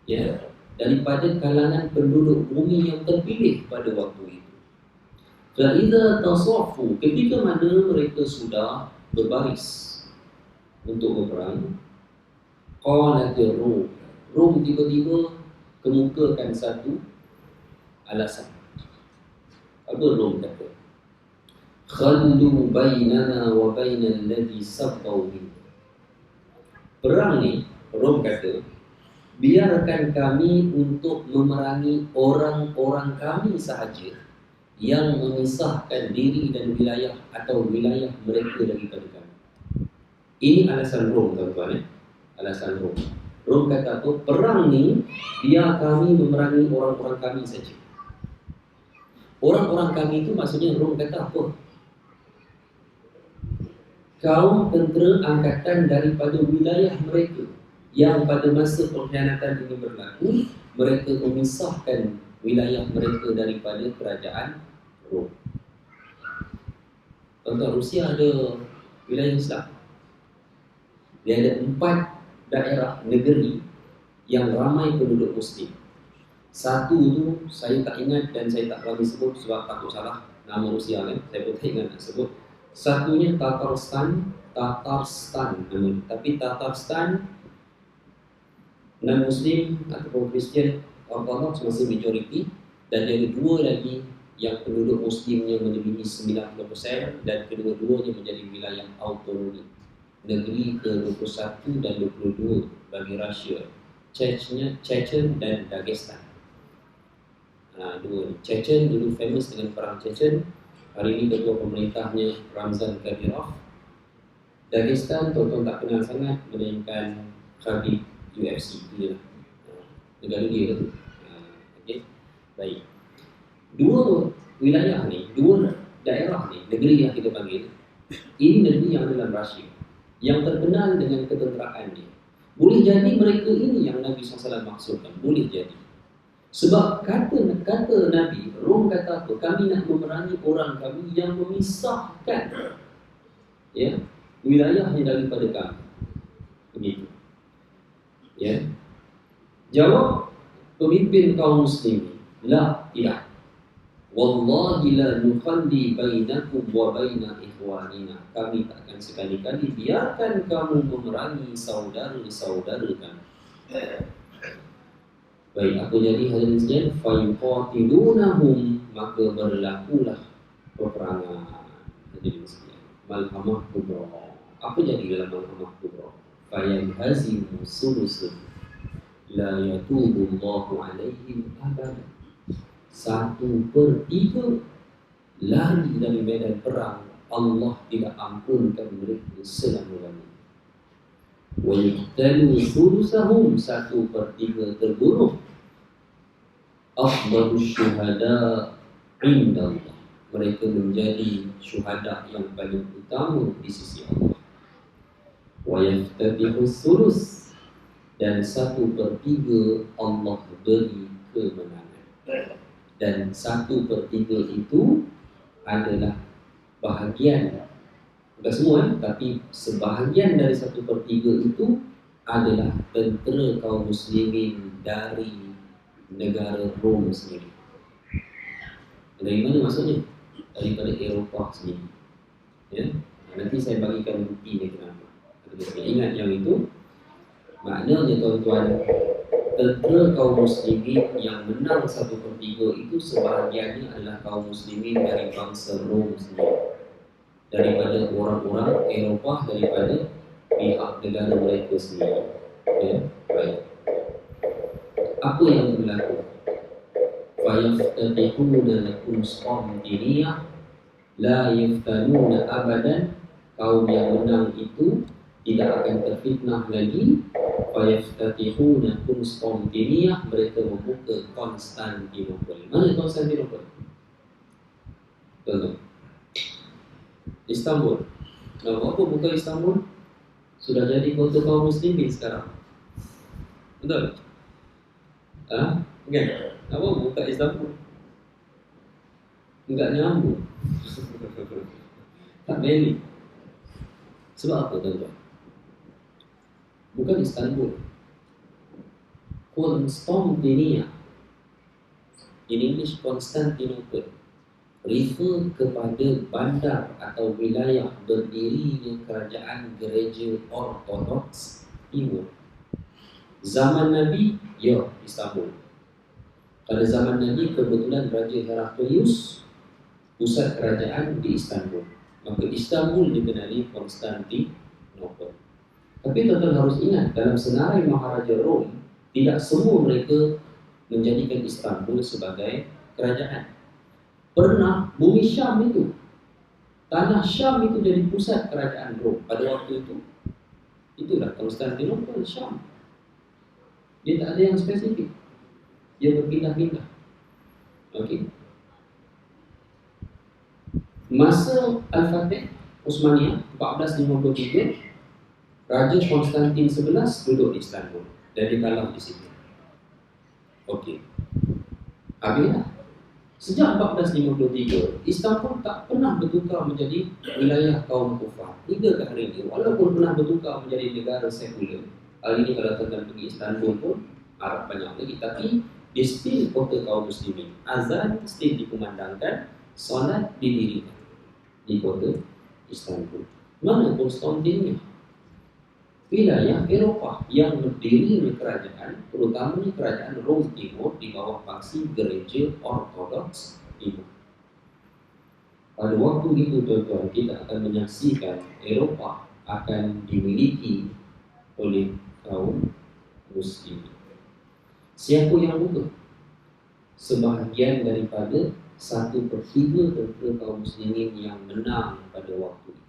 Ya, daripada kalangan penduduk bumi yang terpilih pada waktu itu. Fa'idha tasaffu, ketika mana mereka sudah berbaris untuk berperang, qalatir Rum tiba-tiba kemukakan satu alasan. Apa Rum kata? Khallu bainana wa bainal ladhi sabbaw min. Perang ni, Rum kata, biarkan kami untuk memerangi orang-orang kami sahaja yang memisahkan diri dan wilayah atau wilayah mereka daripada kami. Ini alasan Rom, tuan-tuan. Alasan Rom. Rom kata apa? Perang ni biar kami memerangi orang-orang kami saja. Orang-orang kami itu maksudnya Rom kata apa? Kaum tentera angkatan daripada wilayah mereka yang pada masa pengkhianatan ini berlaku, mereka memisahkan wilayah mereka daripada kerajaan Rom. Tuan-tuan, Rusia ada wilayah Islam. Dia ada 4 daerah negeri yang ramai penduduk Muslim. Satu tu saya tak ingat dan saya tak berani sebut sebab takut salah nama Rusia kan. Saya pun tak ingat nak sebut. Satunya Tatarstan nama. Tapi Tatarstan non-Muslim ataupun Kristian Orthodox masih majoriti, dan ada 2 lagi yang penduduk Muslimnya melebihi 90% dan kedua-duanya menjadi wilayah autonomi. Negeri ke-21 dan 22 bagi Rusia, Chechen dan Dagestan. Dua ni. Chechen dulu famous dengan perang Chechen. Hari ini ketua pemerintahnya Ramzan Kadyrov. Dagestan tuan-tuan tak kenal sangat, melainkan Khabib UFC dia lah. Negara dia tu. Okay. Baik. 2 wilayah ni, 2 daerah ni, negeri yang kita panggil, ini negeri yang ada dalam Rusia, yang terkenal dengan ketenteraan dia. Boleh jadi mereka ini yang Nabi SAW maksudkan. Boleh jadi. Sebab kata Nabi, Rom kata apa? Kami nak memerangi orang kami yang memisahkan wilayahnya daripada kami. Begitu. Ya. Jawab pemimpin kaum muslimin, la ilah. Wallahi la nukhalli bainakum wa baina ikhwanina. Kami takkan sekali-kali biarkan kamu memerangi saudara-saudara kami. Baik, apa jadi hadirin sekalian? Fayuqatilunahum, maka berlakulah peperangan. Hadirin sekalian, malhamah kubra. Apa jadi dalam malhamah kubra? Fayanhazimu sulusun la yatubullahu alaihim abadan. 1/3 lari dari medan perang, Allah tidak ampunkan mereka selama-lamanya. Wa yuqtalu sulusahum, 1/3 terbunuh. Afdalus syuhada indallah, mereka menjadi syuhada yang paling utama di sisi Allah. Wa yaftatihu sulus, dan 1/3 Allah beri kemenangan. Dan 1/3 itu adalah bahagian, bukan semua, tapi sebahagian dari 1/3 itu adalah tentera kaum muslimin dari negara Rom sendiri. Dari mana maksudnya? Daripada Eropah sendiri. Ya? Nanti saya bagikan bukti ni kenapa. Ingat yang itu. Maknanya tuan-tuan, tentera kaum muslimin yang menang 1/3 itu sebahagiannya adalah kaum muslimin dari bangsa Rom sendiri. daripada orang-orang Eropah, daripada pihak negara mereka sendiri. Ya, baik. Apa yang berlaku? Fayaftatihuna lakum Qamdiniyah la yaftanuna abadan. Kaum yang menang itu tidak akan terfitnah lagi. Fayaftatihuna Qamdiniyah, mereka membuka Konstantinopel. Mana Konstantinopel? Betul. Istanbul. Nah, apa buka Istanbul? Sudah jadi kota kaum muslimin sekarang. Betul? Kan? Apa buka Istanbul? Enggak nyambung. Tak beli. Sebab apa tuan-tuan? Bukan Istanbul, Konstantinia. In English, Constantinople refer kepada bandar atau wilayah berdirinya kerajaan gereja Ortodoks Timur. Zaman Nabi, ya, Istanbul. Pada zaman Nabi, kebetulan Raja Heraklius pusat kerajaan di Istanbul. Maka Istanbul dikenali Konstantinopel. Tapi tuan-tuan harus ingat, dalam senarai Maharaja Rom, tidak semua mereka menjadikan Istanbul sebagai kerajaan. Pernah bumi Syam itu, tanah Syam itu jadi pusat kerajaan Rom pada waktu itu. Itulah Konstantinopel, Syam. Dia tak ada yang spesifik. Dia berpindah-pindah. Okey. Masa Al-Fatih Utsmaniyah 1453, Raja Konstantin 11 duduk di Istanbul dan dia kalah di situ. Okey. Habislah. Sejak 1453, Istanbul tak pernah bertukar menjadi wilayah kaum kufar. Hingga ke hari ini, walaupun pernah bertukar menjadi negara sekular. Hari ini kalau tuan pergi Istanbul pun Arab banyak lagi, tapi dia still kota kaum muslimin. Azan still dikumandangkan, solat didirikan di kota Istanbul. Mana Konstantinia? Wilayah Eropah yang berdiri kerajaan, terutamanya kerajaan Rom Timur di bawah paksi gereja Ortodoks Timur. Pada waktu itu tuan-tuan, kita akan menyaksikan Eropah akan dimiliki oleh kaum muslimin. Siapa yang buka? Sebahagian daripada 1/3 tentera kaum muslimin yang menang pada waktu itu.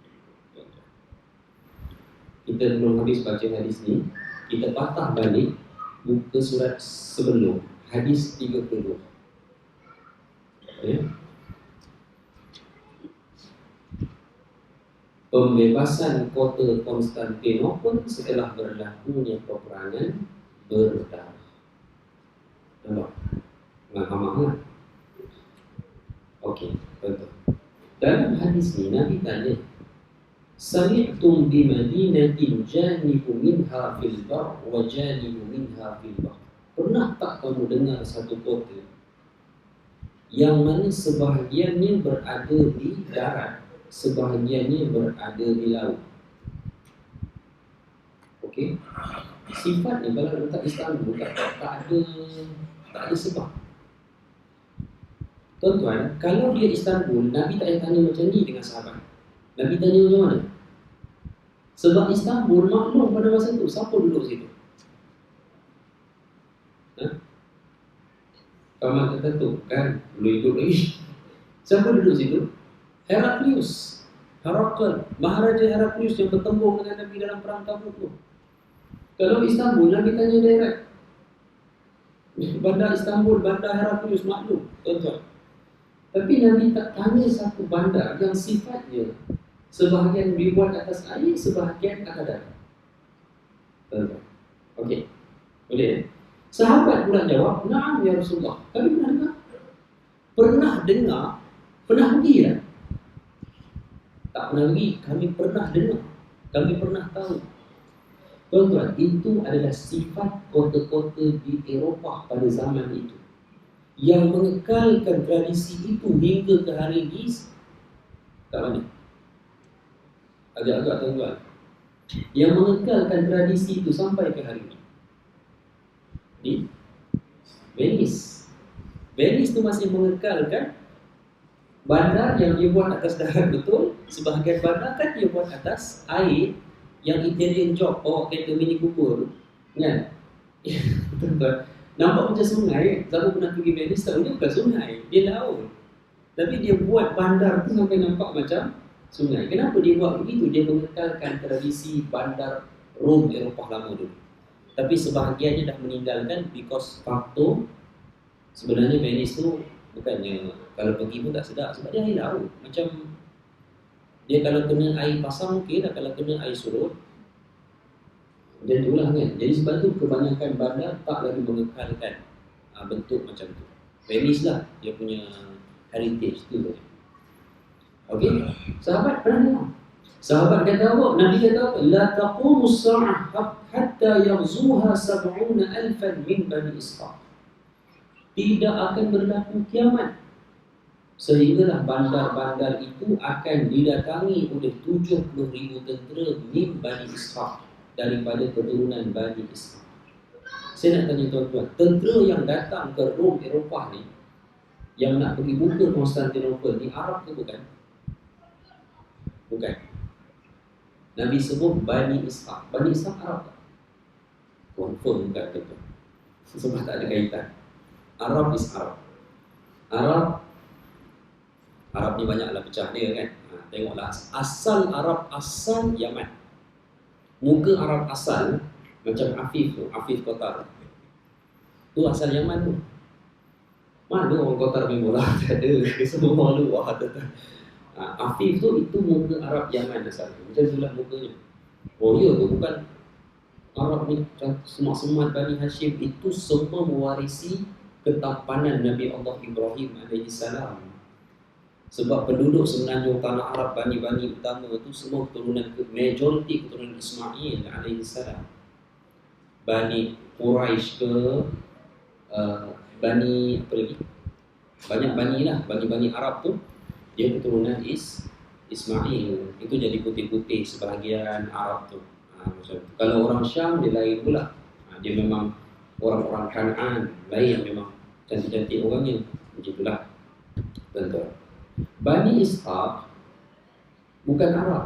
Kita belum habis baca hadis ni, kita patah balik buka surat sebelum, hadis 32. Ya. Pembebasan kota Konstantinopel setelah berlakunya peperangan berdarah. Nampak? Mahal-mahal. Okey, betul. Dalam hadis ni Nabi tanya, Sami'tum bi madinatin janibu minha fil bar wa janibu minha fil bahr. Pernah tak kamu dengar satu kota yang mana sebahagiannya berada di darat, sebahagiannya berada di laut? Okey. Sifatnya kalau letak Istanbul tak ada sebab. Tuan-tuan, kalau dia Istanbul, Nabi tak payah tanya macam ni dengan sahabat. Nabi tanya macam mana? Sebab Istanbul maklum pada masa itu, siapa duduk situ? Kamu kata tu kan, belum hidup lagi. Siapa duduk situ? Heraklius. Maharaja Heraklius yang bertempur dengan Nabi dalam perang Tabuk tu. Kalau Istanbul, Nabi tanya direct. Bandar Istanbul, bandar Heraklius maklum, tuan-tuan. Tapi Nabi tak tanya satu bandar yang sifatnya sebahagian dibuat atas air, sebahagian atas darat. Tuan-tuan. Okey. Boleh? Sahabat pula jawab, "Na'am ya Rasulullah." Kami pernah dengar. Pernah pergi tak? Tak pernah pergi, kami pernah dengar. Kami pernah tahu. Tuan-tuan, itu adalah sifat kota-kota di Eropah pada zaman itu, yang mengekalkan tradisi itu hingga ke hari ini. Kat mana? Agak-agak tuan-tuan, yang mengekalkan tradisi itu sampai ke hari ini di Venice. Venice itu masih mengekalkan bandar yang dibuat atas darat betul, Sebahagian bandar kan dia buat atas air yang Italian job, bawa kereta Mini Cooper kan. Tuan-tuan, nampak macam sungai. Saya pernah pergi Venice, tahu dia bukan sungai, dia laut. Tapi dia buat bandar tu sampai nampak macam sungai. Kenapa dia buat begitu? Dia mengekalkan tradisi bandar Rom Eropah lama dulu. Tapi sebahagiannya dah meninggalkan because faktor sebenarnya Venice tu bukannya kalau pergi pun tak sedap sebab dia air laut. Macam dia kalau kena air pasang okey dah, kalau kena air surut macam tu lah kan. Jadi sebab tu kebanyakan bandar tak lagi mengekalkan bentuk macam tu. Venice lah dia punya heritage tu. Okey, sahabat pernah dengar? Sahabat kata apa? Nabi kata apa? La taqumus sa'ah hatta yaghzuha 70,000 min bani Ishaq. Tidak akan berlaku kiamat sehinggalah bandar-bandar itu akan didatangi oleh 70,000 tentera min bani Ishaq, daripada keturunan Bani Ishaq. Saya nak tanya tuan-tuan, tentera yang datang ke Rom Eropah ni, yang nak pergi buka Konstantinopel ni, Arab ke bukan? Bukan. Nabi sebut Bani Ishaq. Bani Ishaq Arab tak? Confirm bukan tuan-tuan. Sebab tak ada kaitan. Arab is Arab. Arab ni banyaklah pecah dia kan. Tengoklah, asal Arab, asal Yaman. Muka Arab asal macam Afif tu, Afif Qatar. Tu asal Yaman tu. Mana orang Qatar main bola? Tak ada. Semua orang luar. Afif tu itu muka Arab Yaman asal. Macam itulah mukanya. Oh ya tu bukan Arab ni semak-semat Bani Hashim itu semua mewarisi ketampanan Nabi Allah Ibrahim AS. Sebab penduduk semenanjung tanah Arab Bani-Bani utama itu semua keturunan, majoriti keturunan Ismail AS. Bani Quraisy ke Bani apa lagi? Banyak Bani lah, Bani-Bani Arab tu dia keturunan Ismail. Itu jadi putih-putih sebahagian Arab tu. Macam kalau orang Syam dia lain pula. Dia memang orang-orang Kanaan, lain memang cantik-cantik orangnya. Macam itulah. Tuan-tuan, Bani Ishaq bukan Arab.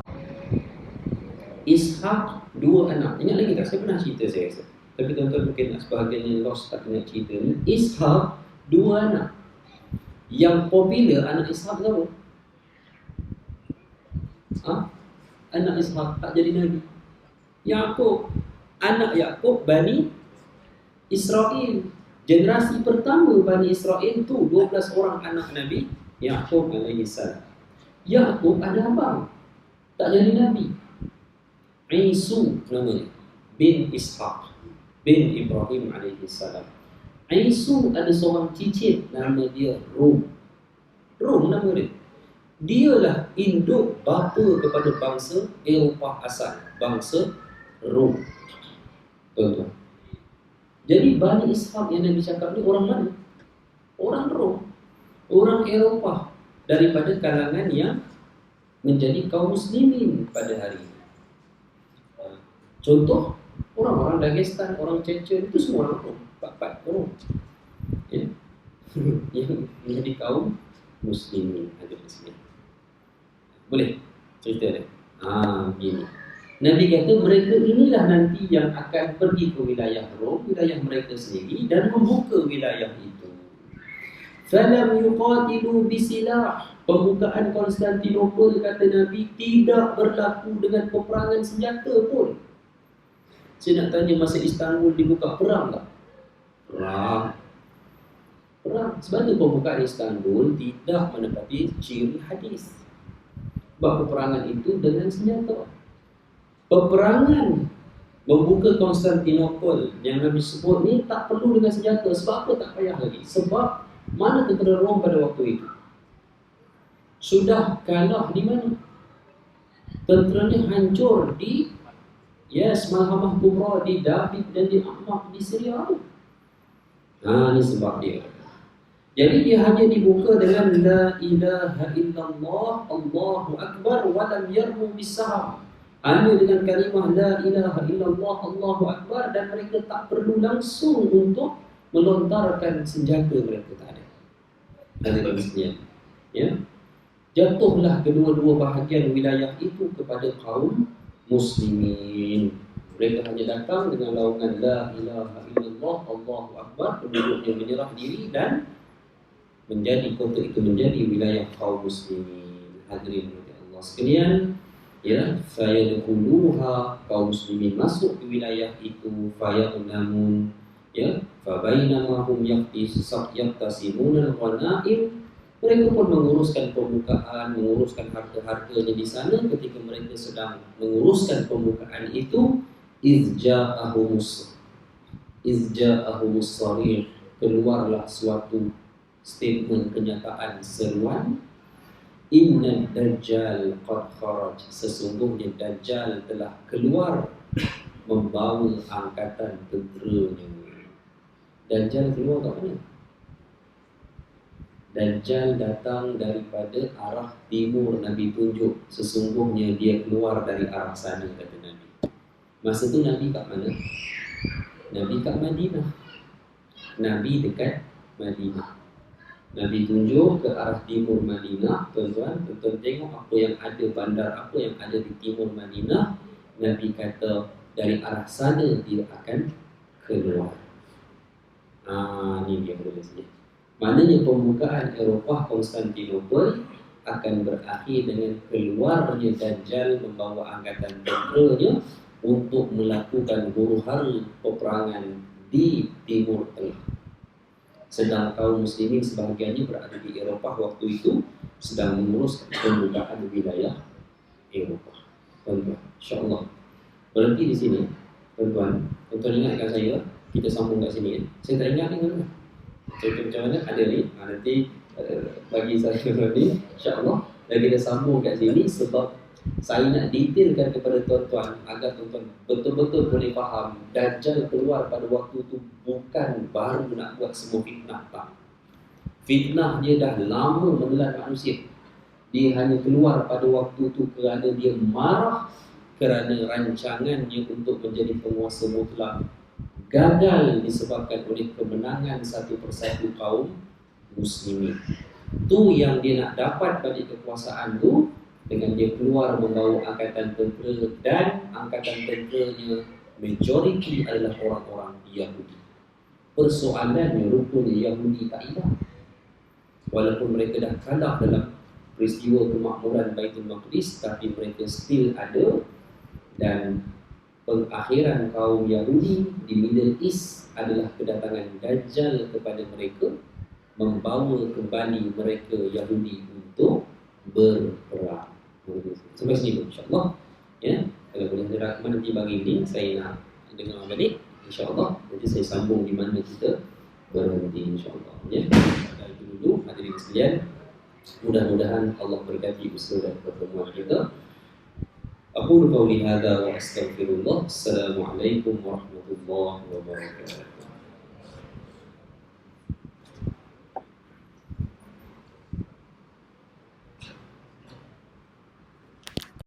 Ishaq dua anak. Ingat lagi tak? Saya pernah cerita saya rasa. Tapi tuan-tuan mungkin sebahagiannya lost tak ingat cerita ni. Ishaq dua anak. Yang popular anak Ishaq tahu? Anak Ishaq tak jadi Nabi. Yaqub, anak Yaqub Bani Israel. Generasi pertama Bani Israel tu 12 orang anak Nabi Yaqub AS. Yaqub ada abang, tak jadi Nabi. Isu namanya, bin Ishaq, bin Ibrahim AS. Isu ada seorang cicit nama dia Rum. Rum nama dia. Dialah induk bapa kepada bangsa Eropah asal, bangsa Rum. Tuan-tuan, jadi Bani Ishaq yang Nabi cakap ni orang mana? Orang Rom, orang Eropah, daripada kalangan yang menjadi kaum muslimin pada hari ini. Contoh, orang-orang Dagestan, orang Chechen, itu semua orang Rom, empat Rom, ya? Yang menjadi kaum muslimin ada di sini. Boleh cerita dia? Begini. Nabi kata mereka inilah nanti yang akan pergi ke wilayah Rom, wilayah mereka sendiri, dan membuka wilayah itu. Falam yuqatilu bisilah. Pembukaan Konstantinopel, kata Nabi, tidak berlaku dengan peperangan senjata pun. Saya nak tanya, masa Istanbul dibuka, perang tak? Perang. Sebab itu pembukaan Istanbul tidak menepati ciri hadis. Sebab peperangan itu dengan senjata. Peperangan membuka Konstantinopel yang Nabi sebut ni tak perlu dengan senjata. Sebab apa tak payah lagi? Sebab mana tentera Rom pada waktu itu? Sudah kalah di mana? Tenteranya hancur di Malhamah Kubra, di David dan di Ahmad di Syria. Ini sebab dia. Jadi dia hanya dibuka dengan La ilaha illallah Allahu Akbar wa lam yarmu bisaham. Hanya dengan kalimah La ilaha illallah Allahu Akbar, dan mereka tak perlu langsung untuk melontarkan senjata, mereka tak ada. Ada bagian. Ya. Jatuhlah kedua-dua bahagian wilayah itu kepada kaum muslimin. Mereka hanya datang dengan laungan la ilaha illallah Allahu akbar, penduduknya menyerah diri dan menjadi kota itu menjadi wilayah kaum muslimin. Hadirin Allah sekalian, ya, fayadkhuluha, kaum muslimin masuk ke wilayah itu, fayanamun, ya, fa bainama hum yaqtasimuna al-ghanaim, mereka pun menguruskan pembukaan, menguruskan harta-hartanya di sana. Ketika mereka sedang menguruskan pembukaan itu, izja'ahumus sarih, keluarlah suatu statement, kenyataan seruan, inna dajjal qad kharaj, sesungguhnya Dajjal telah keluar membawa angkatan tenteranya. Dajjal keluar kat mana? Dajjal datang daripada arah timur. Nabi tunjuk sesungguhnya dia keluar dari arah sana, kata Nabi. Masa tu Nabi kat mana? Nabi kat Madinah. Nabi dekat Madinah. Nabi tunjuk ke arah timur Madinah. Tuan-tuan tengok apa yang ada, bandar apa yang ada di timur Madinah. Nabi kata dari arah sana dia akan keluar. Ini dia tulisnya. Maknanya pembukaan Eropah Konstantinopel akan berakhir dengan keluarnya Dajjal membawa angkatan tenteranya untuk melakukan huru-hara peperangan di Timur Tengah. Sedang kaum muslimin sebahagiannya berada di Eropah waktu itu sedang mengurus pembukaan wilayah Eropah. Tuan-tuan, insya-Allah. Berhenti di sini. Tuan-tuan ingatkan saya, kita sambung kat sini ya. Saya tak ingat dengan macam mana ada ni, nanti bagi saya ni insya-Allah dan kita sambung kat sini sebab saya nak detailkan kepada tuan-tuan agar tuan-tuan betul-betul boleh faham Dajjal keluar pada waktu itu bukan baru nak buat semua fitnah, tak. Fitnah dia dah lama menelan manusia. Dia hanya keluar pada waktu itu kerana dia marah kerana rancangannya untuk menjadi penguasa mutlak gagal disebabkan oleh kemenangan satu persatu kaum muslimin. Tu yang dia nak dapat bagi kekuasaan tu dengan dia keluar membawa angkatan tentera, dan angkatan tenteranya majoriti adalah orang-orang Yahudi. Persoalannya rupanya Yahudi tak hilang. Walaupun mereka dah kalah dalam peristiwa kemakmuran Baitul Maqdis, tapi mereka still ada. Dan pengakhiran kaum Yahudi di Middle East adalah kedatangan Dajjal kepada mereka, membawa kembali mereka Yahudi untuk berperang. Sampai sini insya-Allah. Ya, kalau boleh ada rakaman nanti bagi link, saya nak dengar balik insya-Allah. Nanti saya sambung di mana kita berhenti insya-Allah. Ya, itu dulu hadirin sekalian. Mudah-mudahan Allah berkati usaha dan pertemuan kita. Aqulu qawli hadza wa astaghfirullah. Assalamualaikum warahmatullahi wabarakatuh.